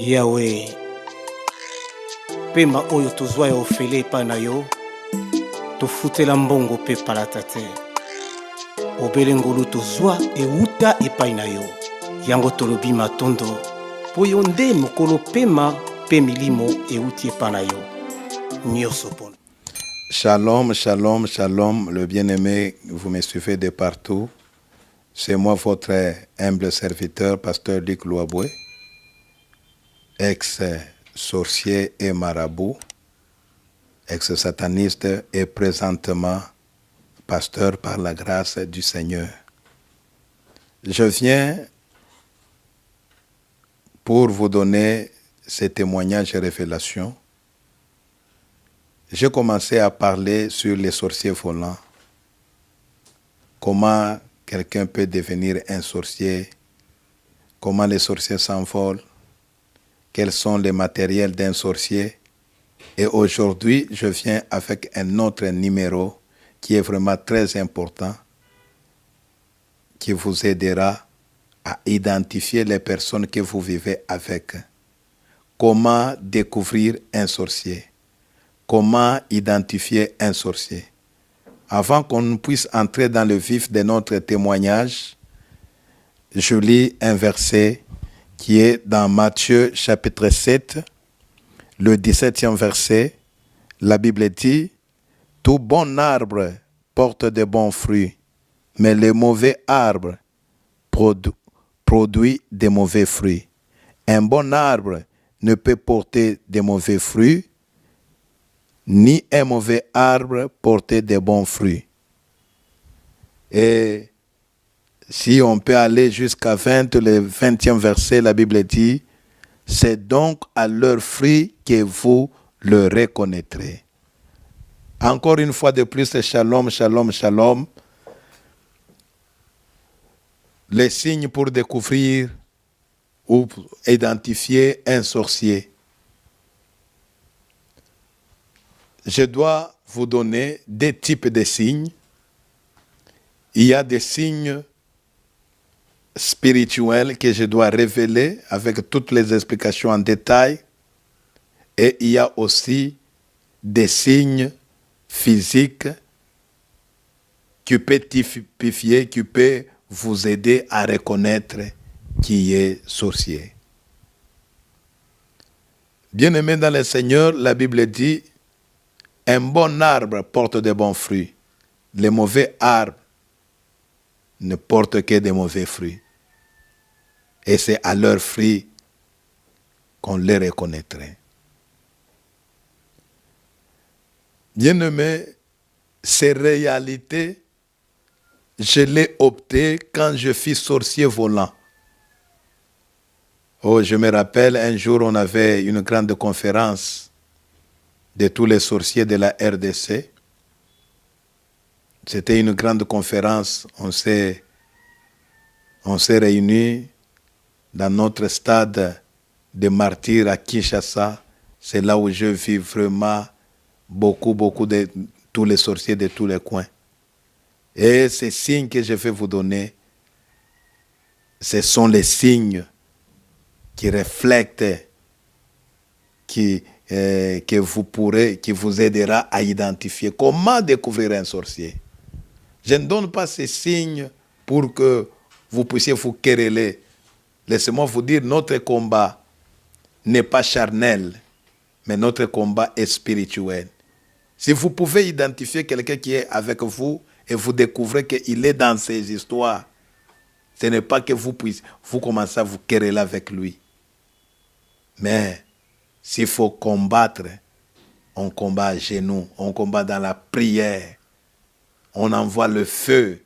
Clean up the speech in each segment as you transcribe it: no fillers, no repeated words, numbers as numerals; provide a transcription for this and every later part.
Yahweh, pema oyo tozwa ya ofele epai na yo, tofutela mbongo pe palata te. Obele ngolu tozwa euta epai na yo, yango tolobi matondo, po yo nde mokolo pema pe milimo euti epai na yo. Nyonso pona. Shalom, shalom, shalom, le bien-aimé, vous me suivez de partout. C'est moi, votre humble serviteur, pasteur Luc Louaboué, ex-sorcier et marabout, ex-sataniste et présentement pasteur par la grâce du Seigneur. Je viens pour vous donner ces témoignages et révélations. J'ai commencé à parler sur les sorciers volants. Comment quelqu'un peut devenir un sorcier, comment les sorciers s'envolent, quels sont les matériels d'un sorcier. Et aujourd'hui, je viens avec un autre numéro qui est vraiment très important, qui vous aidera à identifier les personnes que vous vivez avec. Comment découvrir un sorcier? Comment identifier un sorcier? Avant qu'on puisse entrer dans le vif de notre témoignage, je lis un verset qui est dans Matthieu chapitre 7, le 17e verset. La Bible dit, « Tout bon arbre porte de bons fruits, mais le mauvais arbre produit de mauvais fruits. Un bon arbre ne peut porter de mauvais fruits, ni un mauvais arbre porter de bons fruits. » Et si on peut aller jusqu'à le 20e verset, la Bible dit, « C'est donc à leurs fruits que vous le reconnaîtrez. » Encore une fois de plus, shalom, shalom, shalom. Les signes pour découvrir ou identifier un sorcier. Je dois vous donner deux types de signes. Il y a des signes spirituels que je dois révéler avec toutes les explications en détail. Et il y a aussi des signes physiques qui peuvent typifier, qui peuvent vous aider à reconnaître qui est sorcier. Bien-aimés dans le Seigneur, la Bible dit, un bon arbre porte de bons fruits. Les mauvais arbres ne portent que de mauvais fruits. Et c'est à leurs fruits qu'on les reconnaîtrait. Bien-aimés, ces réalités, je l'ai opté quand je fus sorcier volant. Oh, je me rappelle, un jour, on avait une grande conférence de tous les sorciers de la RDC. C'était une grande conférence. On s'est réunis dans notre stade de martyrs à Kinshasa. C'est là où je vis vraiment beaucoup de tous les sorciers de tous les coins. Et ces signes que je vais vous donner, ce sont les signes qui reflètent, qui vous aidera à identifier comment découvrir un sorcier. Je ne donne pas ces signes pour que vous puissiez vous quereller. Laissez-moi vous dire, notre combat n'est pas charnel, mais notre combat est spirituel. Si vous pouvez identifier quelqu'un qui est avec vous et vous découvrez qu'il est dans ces histoires, ce n'est pas que vous commencez à vous quereller avec lui. Mais s'il faut combattre, on combat à genoux, on combat dans la prière, on envoie le feu.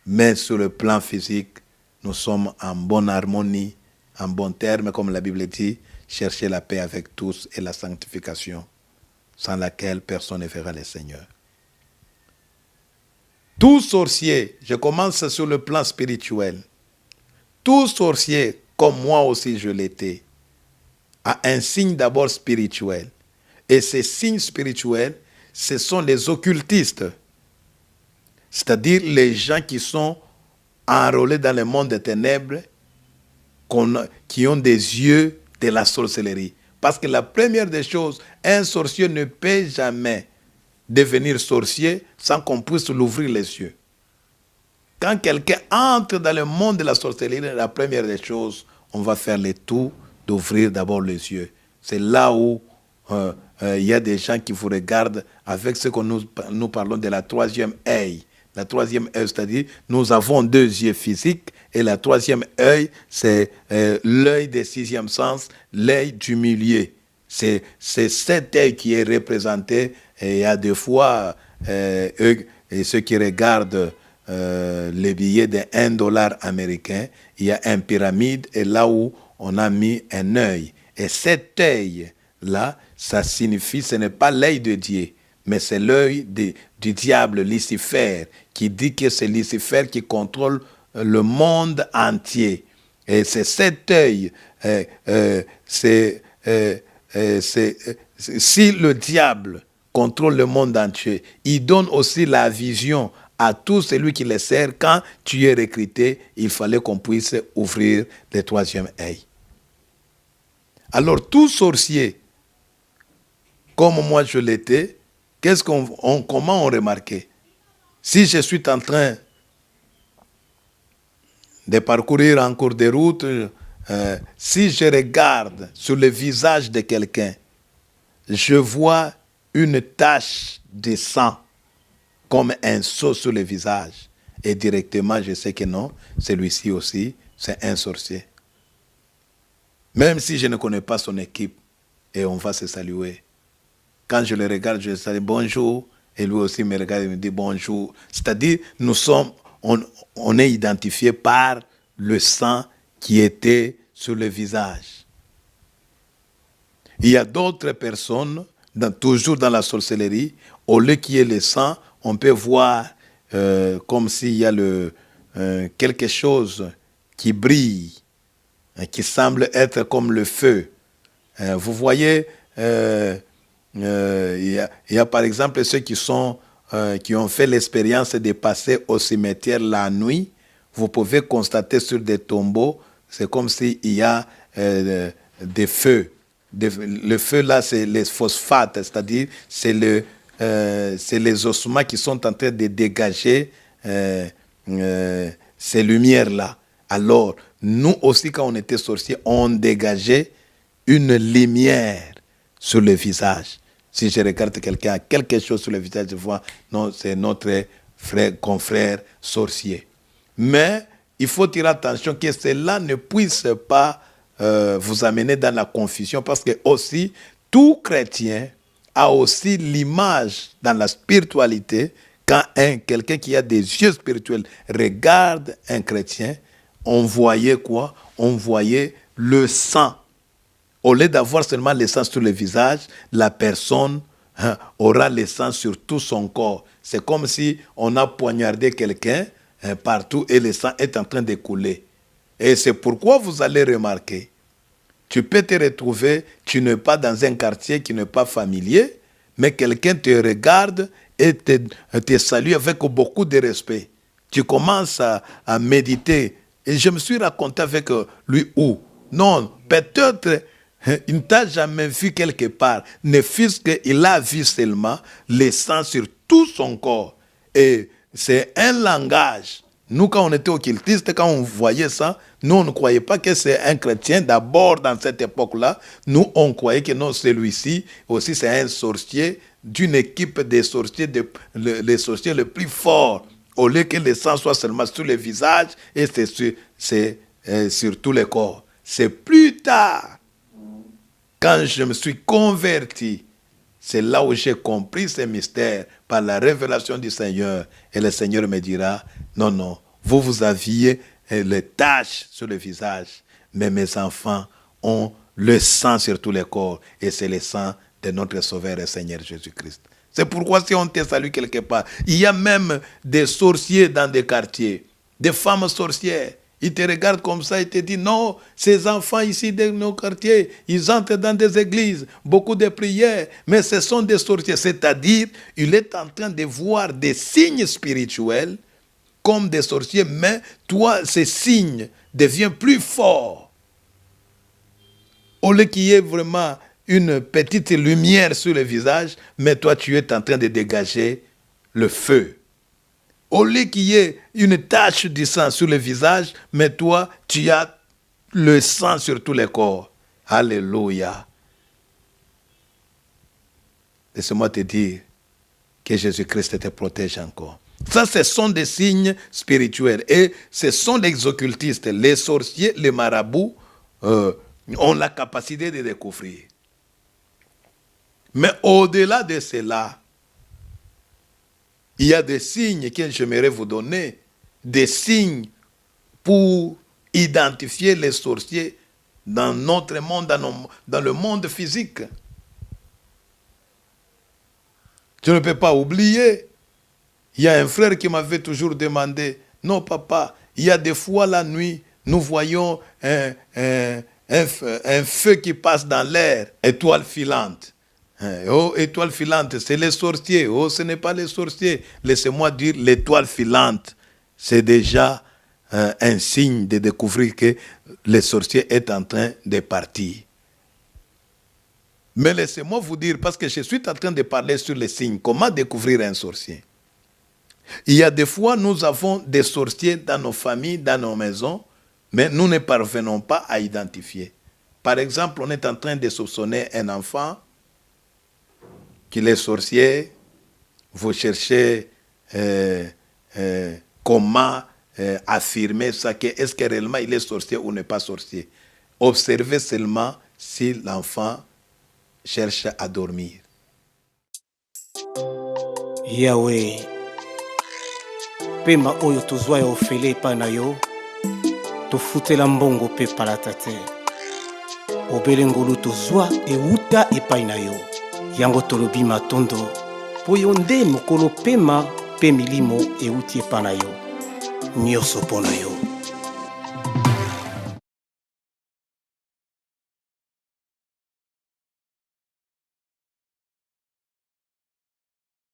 Mais sur le plan physique, nous sommes en bonne harmonie, en bon terme, comme la Bible dit, cherchez la paix avec tous et la sanctification, sans laquelle personne ne verra le Seigneur. Tout sorcier, je commence sur le plan spirituel, tout sorcier, comme moi aussi je l'étais, a un signe d'abord spirituel. Et ces signes spirituels, ce sont les occultistes. C'est-à-dire les gens qui sont enrôlés dans le monde des ténèbres qui ont des yeux de la sorcellerie. Parce que la première des choses, un sorcier ne peut jamais devenir sorcier sans qu'on puisse l'ouvrir les yeux. Quand quelqu'un entre dans le monde de la sorcellerie, la première des choses, on va faire le tout d'ouvrir d'abord les yeux. C'est là où il y a des gens qui vous regardent avec ce que nous parlons de la troisième œil. La troisième œil, c'est-à-dire nous avons deux yeux physiques et la troisième œil, c'est l'œil des sixième sens, l'œil du milieu. C'est cet œil qui est représenté et il y a des fois ceux qui regardent les billets de $1 américain, il y a une pyramide et là où on a mis un œil. Et cet œil-là, ça signifie, ce n'est pas l'œil de Dieu, mais c'est l'œil du diable, Lucifer, qui dit que c'est Lucifer qui contrôle le monde entier. Et c'est cet œil, si le diable contrôle le monde entier, il donne aussi la vision à tout celui qui les sert. Quand tu es recruté, il fallait qu'on puisse ouvrir le troisième œil. Alors, tout sorcier, comme moi je l'étais, comment on remarquait? Si je suis en train de parcourir en cours de route, si je regarde sur le visage de quelqu'un, je vois une tache de sang comme un seau sur le visage. Et directement, je sais que non, celui-ci aussi, c'est un sorcier. Même si je ne connais pas son équipe, et on va se saluer. Quand je le regarde, je salue bonjour, et lui aussi me regarde et me dit bonjour. C'est-à-dire, on est identifié par le sang qui était sur le visage. Il y a d'autres personnes, toujours dans la sorcellerie, au lieu qu'il y ait le sang, on peut voir comme s'il y a quelque chose qui brille, qui semble être comme le feu. Vous voyez, il y a par exemple ceux qui ont fait l'expérience de passer au cimetière la nuit. Vous pouvez constater sur des tombeaux, c'est comme s'il y a des feux. Le feu là, c'est les phosphates, c'est-à-dire c'est les ossements qui sont en train de dégager ces lumières-là. Alors, nous aussi, quand on était sorciers, on dégageait une lumière sur le visage. Si je regarde quelqu'un a quelque chose sur le visage, je vois, non, c'est notre confrère sorcier. Mais il faut tirer attention que cela ne puisse pas vous amener dans la confusion, parce que aussi, tout chrétien a aussi l'image dans la spiritualité. Quand quelqu'un qui a des yeux spirituels regarde un chrétien, on voyait quoi? On voyait le sang. Au lieu d'avoir seulement le sang sur le visage, la personne aura le sang sur tout son corps. C'est comme si on a poignardé quelqu'un partout et le sang est en train de couler. Et c'est pourquoi vous allez remarquer, tu peux te retrouver, tu n'es pas dans un quartier qui n'est pas familier, mais quelqu'un te regarde et te salue avec beaucoup de respect. Tu commences à méditer. Et je me suis raconté avec lui où? Non, peut-être il ne t'a jamais vu quelque part, ne fût-ce qu'il a vu seulement le sang sur tout son corps. Et c'est un langage. Nous, quand on était occultistes, quand on voyait ça, nous, on ne croyait pas que c'est un chrétien. D'abord, dans cette époque-là, nous, on croyait que non, celui-ci aussi, c'est un sorcier d'une équipe des sorciers, les sorciers les plus forts. Au lieu que le sang soit seulement sur le visage, et c'est sur tout le corps. C'est plus tard, quand je me suis converti, c'est là où j'ai compris ces mystères par la révélation du Seigneur. Et le Seigneur me dira, non, non, vous aviez les taches sur le visage, mais mes enfants ont le sang sur tout le corps. Et c'est le sang de notre Sauveur et Seigneur Jésus-Christ. C'est pourquoi si on te salue quelque part, il y a même des sorciers dans des quartiers, des femmes sorcières. Ils te regardent comme ça et te disent, non, ces enfants ici de nos quartiers, ils entrent dans des églises, beaucoup de prières, mais ce sont des sorciers. C'est-à-dire, il est en train de voir des signes spirituels comme des sorciers, mais toi, ces signes deviennent plus forts Au lieu qu'il y ait vraiment une petite lumière sur le visage, mais toi tu es en train de dégager le feu. Au lieu qu'il y ait une tache de sang sur le visage, mais toi tu as le sang sur tous les corps. Alléluia. Laisse-moi te dire que Jésus-Christ te protège encore. Ça, ce sont des signes spirituels. Et ce sont les occultistes, les sorciers, les marabouts, ont la capacité de découvrir. Mais au-delà de cela, il y a des signes que j'aimerais vous donner, des signes pour identifier les sorciers dans notre monde, dans le monde physique. Je ne peux pas oublier. Il y a un frère qui m'avait toujours demandé, non papa, il y a des fois la nuit, nous voyons un feu qui passe dans l'air, étoile filante. Oh, étoile filante, c'est les sorciers. Oh, ce n'est pas les sorciers. Laissez-moi dire, l'étoile filante, c'est déjà un signe de découvrir que le sorcier est en train de partir. Mais laissez-moi vous dire, parce que je suis en train de parler sur les signes, comment découvrir un sorcier. Il y a des fois, nous avons des sorciers dans nos familles, dans nos maisons, mais nous ne parvenons pas à identifier. Par exemple, on est en train de soupçonner un enfant qu'il est sorcier, vous cherchez comment affirmer ça, que est-ce que réellement il est sorcier ou n'est pas sorcier. Observez seulement si l'enfant cherche à dormir. Yahweh, pema oyo tozwa ya ofele epai na yo, tofutela mbongo pe palata te. Obele ngolu tozwa euta epai na yo. Yango tolobi matondo, po yo nde mokolo pema pe milimo euti epai na yo. Nyonso mpo na yo.